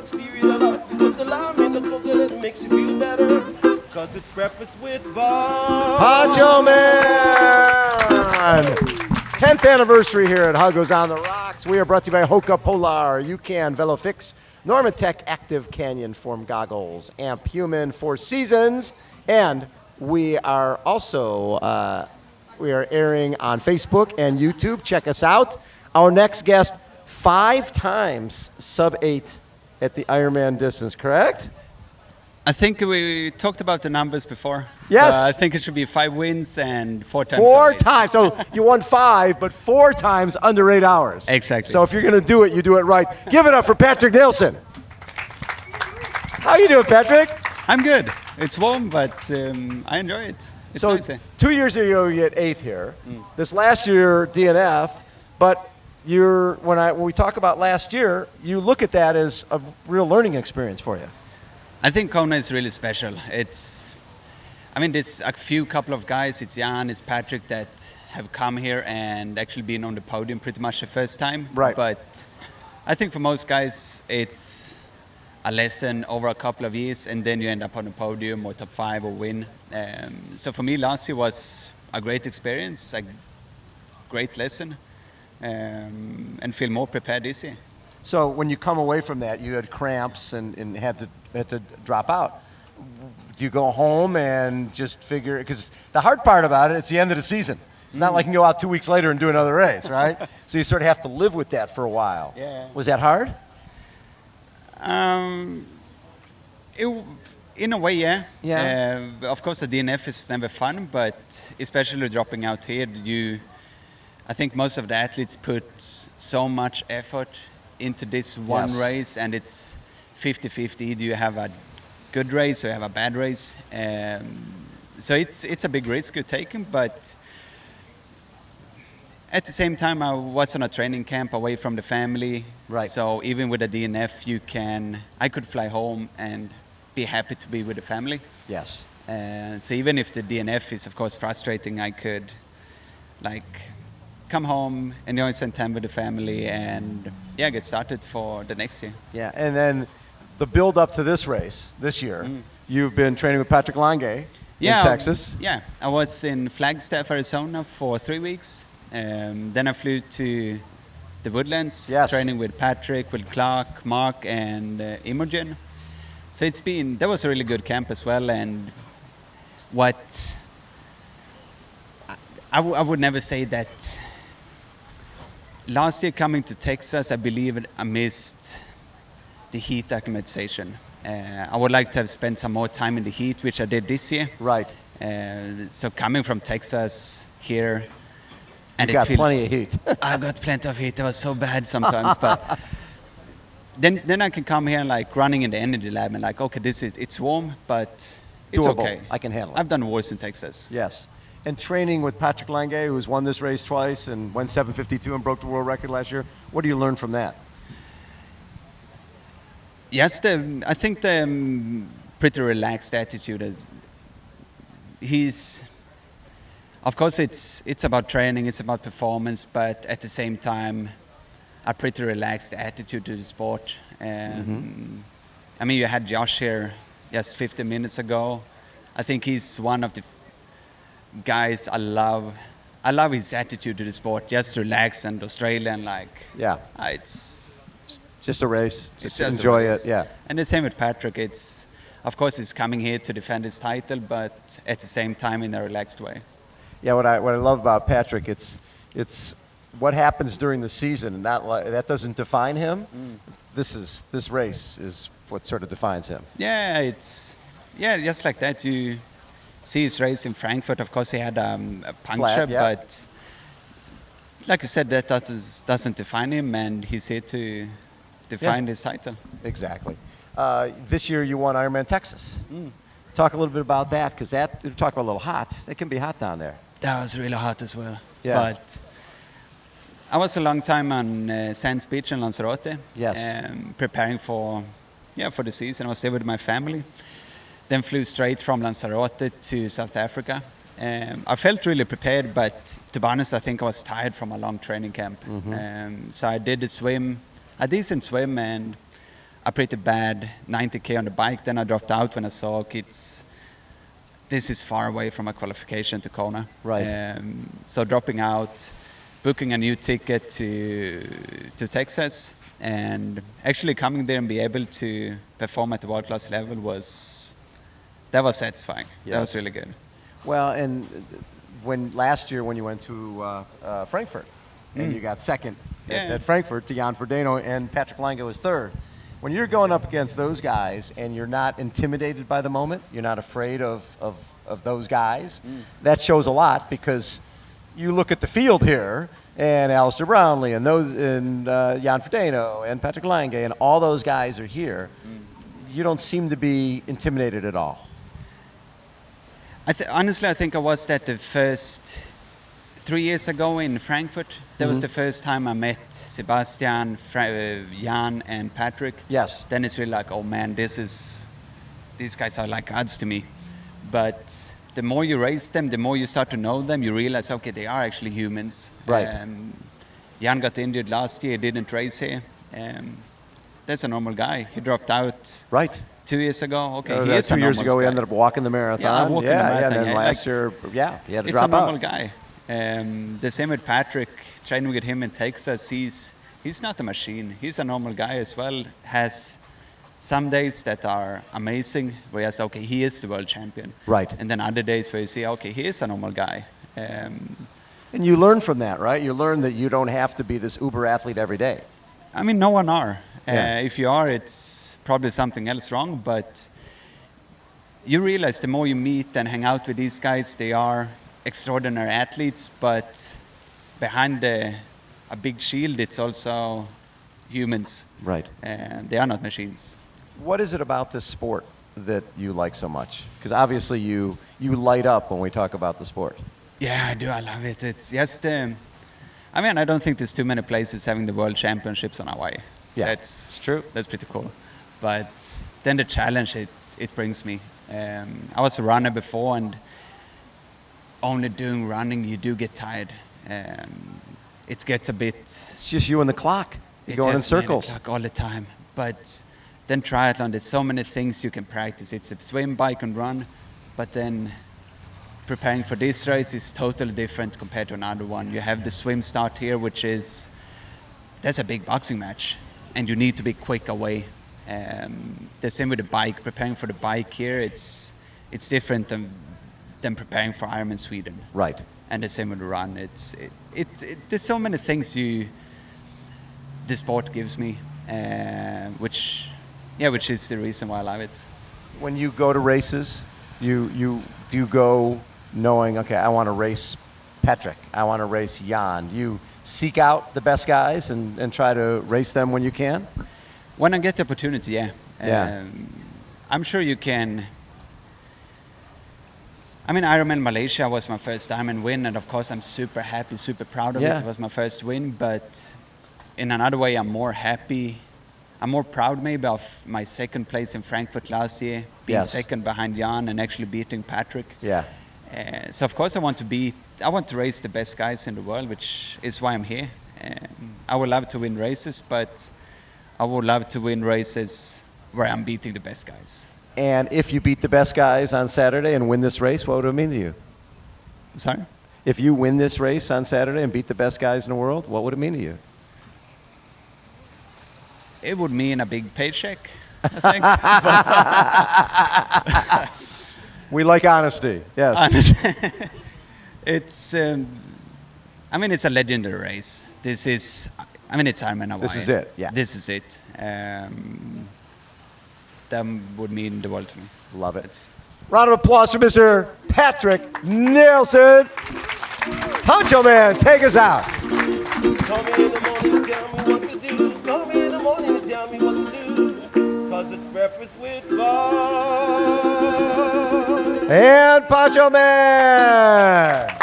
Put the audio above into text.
not stir it up. You put the lime in the coconut, it makes you feel better. Cause it's breakfast with Bob. Poncho Man! 10th anniversary here at Huggo's on the Rocks. We are brought to you by HOKA Polar, UCAN Velofix, Normatec Active Canyon Form Goggles, Amp Human, Four Seasons, and we are also we are airing on Facebook and YouTube. Check us out. Our next guest, 5 times sub-8 at the Ironman distance, correct? I think we talked about the numbers before. Yes. I think it should be 5 wins and 4 times. 4 times. So you won 5, but 4 times under 8 hours. Exactly. So if you're going to do it, you do it right. Give it up for Patrik Nilsson. How you doing, Patrick? I'm good. It's warm, but I enjoy it. It's so nice. 2 years ago, you get 8th here. This last year, DNF. But when we talk about last year, you look at that as a real learning experience for you. I think Kona is really special. There's a couple of guys, it's Jan, it's Patrick, that have come here and actually been on the podium pretty much the first time. Right. But I think for most guys, it's a lesson over a couple of years, and then you end up on the podium or top 5 or win. So for me, last year was a great experience, a great lesson, and feel more prepared this year. So when you come away from that, you had cramps and had to drop out. Do you go home and just figure, because the hard part about it, it's the end of the season. It's not like you can go out 2 weeks later and do another race, right? So you sort of have to live with that for a while. Yeah. Was that hard? In a way, yeah. Yeah. Of course, the DNF is never fun, but especially dropping out here, I think most of the athletes put so much effort into this one Yes. race, and it's 50-50. Either you have a good race or you have a bad race. So it's a big risk you're taking, but at the same time, I was on a training camp away from the family. Right. So even with a DNF, I could fly home and be happy to be with the family. Yes. So even if the DNF is, of course, frustrating, I could come home, enjoy some time with the family, and get started for the next year. Yeah, and then the build up to this race this year, you've been training with Patrick Lange in Texas. Yeah, I was in Flagstaff, Arizona for 3 weeks. Then I flew to the Woodlands, Yes. training with Patrick, with Clark, Mark, and Imogen. So that was a really good camp as well. And I would never say that. Last year coming to Texas, I believe I missed the heat acclimatization. I would like to have spent some more time in the heat, which I did this year. Right. So coming from Texas here, and You got plenty of heat. I got plenty of heat. It was so bad sometimes, but then I can come here and running in the energy lab and okay, it's warm, but it's Doable. okay. I can handle it. I've done worse in Texas. Yes. And training with Patrick Lange, who's won this race twice and went 7:52 and broke the world record last year. What do you learn from that? Yes, I think the pretty relaxed attitude. Of course, it's about training, it's about performance, but at the same time, a pretty relaxed attitude to the sport. You had Josh here just 15 minutes ago. I think he's one of the guys I love. I love his attitude to the sport, just relax and Australian, it's just a race. Just a enjoy race. it. Yeah. And the same with Patrick. Of course, he's coming here to defend his title, but at the same time in a relaxed way. Yeah. What I love about Patrick, it's what happens during the season, and that doesn't define him. This race is what sort of defines him. Yeah, just like that. You see his race in Frankfurt. Of course, he had a puncture, Flat, yeah. but like you said, that doesn't define him, and he's here to define his title. Exactly. This year you won Ironman Texas. Talk a little bit about that, because talk about a little hot. It can be hot down there. That was really hot as well. Yeah. But I was a long time on Sands Beach in Lanzarote. Yes. Preparing for the season. I was there with my family. Then flew straight from Lanzarote to South Africa. I felt really prepared, but to be honest, I think I was tired from a long training camp. So I did a decent swim, and a pretty bad 90K on the bike. Then I dropped out when I saw, okay, this is far away from a qualification to Kona. Right. So dropping out, booking a new ticket to Texas, and actually coming there and be able to perform at the world-class level was satisfying. Yes. That was really good. Well, and last year when you went to Frankfurt and you got second at Frankfurt to Jan Frodeno and Patrick Lange was third. When you're going up against those guys and you're not intimidated by the moment, you're not afraid of those guys, that shows a lot, because you look at the field here and Alistair Brownlee and Jan Frodeno and Patrick Lange and all those guys are here. You don't seem to be intimidated at all. Honestly, I think I was that the first 3 years ago in Frankfurt. That was the first time I met Sebastian, Jan, and Patrick. Yes. Then it's really like, oh man, these guys are like gods to me. But the more you race them, the more you start to know them, you realize, okay, they are actually humans. Right. Jan got injured last year, didn't race here. That's a normal guy. He dropped out. Right. 2 years ago, okay, he he is a 2 years normal ago, he guy. ended up walking the marathon. Yeah, walking the marathon, and then yeah. last year, he had to It's drop a normal out. guy. The same with Patrick. Training with him in Texas, he's not a machine. He's a normal guy as well. Has some days that are amazing, where you say, okay, he is the world champion. Right. And then other days where you see, okay, he is a normal guy. And you learn from that, right? You learn that you don't have to be this uber athlete every day. I mean, no one are. Yeah. If you are, it's probably something else wrong, but you realize the more you meet and hang out with these guys, they are extraordinary athletes, but behind a big shield, it's also humans. Right. They are not machines. What is it about this sport that you like so much? Because obviously you light up when we talk about the sport. Yeah, I do. I love it. It's just, I mean, I don't think there's too many places having the world championships on Hawaii. Yeah, That's it's true. That's pretty cool. But then the challenge it brings me. I was a runner before, and only doing running, you do get tired. It gets a bit... It's just you and the clock. You're It's going in just me and the circles. clock all the time. But then triathlon, there's so many things you can practice. It's a swim, bike, and run. But then preparing for this race is totally different compared to another one. You have the swim start here, that's a big boxing match. And you need to be quick away. The same with the bike. Preparing for the bike here, it's different than preparing for Ironman Sweden. Right. And the same with the run. There's so many things the sport gives me, which is the reason why I love it. When you go to races, you go knowing, okay, I want to race Patrick, I want to race Jan. You seek out the best guys and try to race them when you can? When I get the opportunity, yeah. Yeah. I'm sure you can. I mean, Ironman Malaysia was my first Ironman win, and of course I'm super happy, super proud of it. It was my first win, but in another way I'm more happy. I'm more proud maybe of my second place in Frankfurt last year, being second behind Jan and actually beating Patrick. Yeah. So of course I want to race the best guys in the world, which is why I'm here. I would love to win races, but I would love to win races where I'm beating the best guys. And if you beat the best guys on Saturday and win this race, what would it mean to you? Sorry? If you win this race on Saturday and beat the best guys in the world, what would it mean to you? It would mean a big paycheck, I think. We like honesty, yes. It's, I mean, it's a legendary race. It's Ironman Hawaii. This is it, yeah. This is it. That would mean the world to me. Love it. Round of applause for Mr. Patrik Nilsson. Honcho Man, take us out. Call me in the morning to tell me what to do. Call me in the morning to tell me what to do. Cause it's breakfast with Bob. And Honcho Man.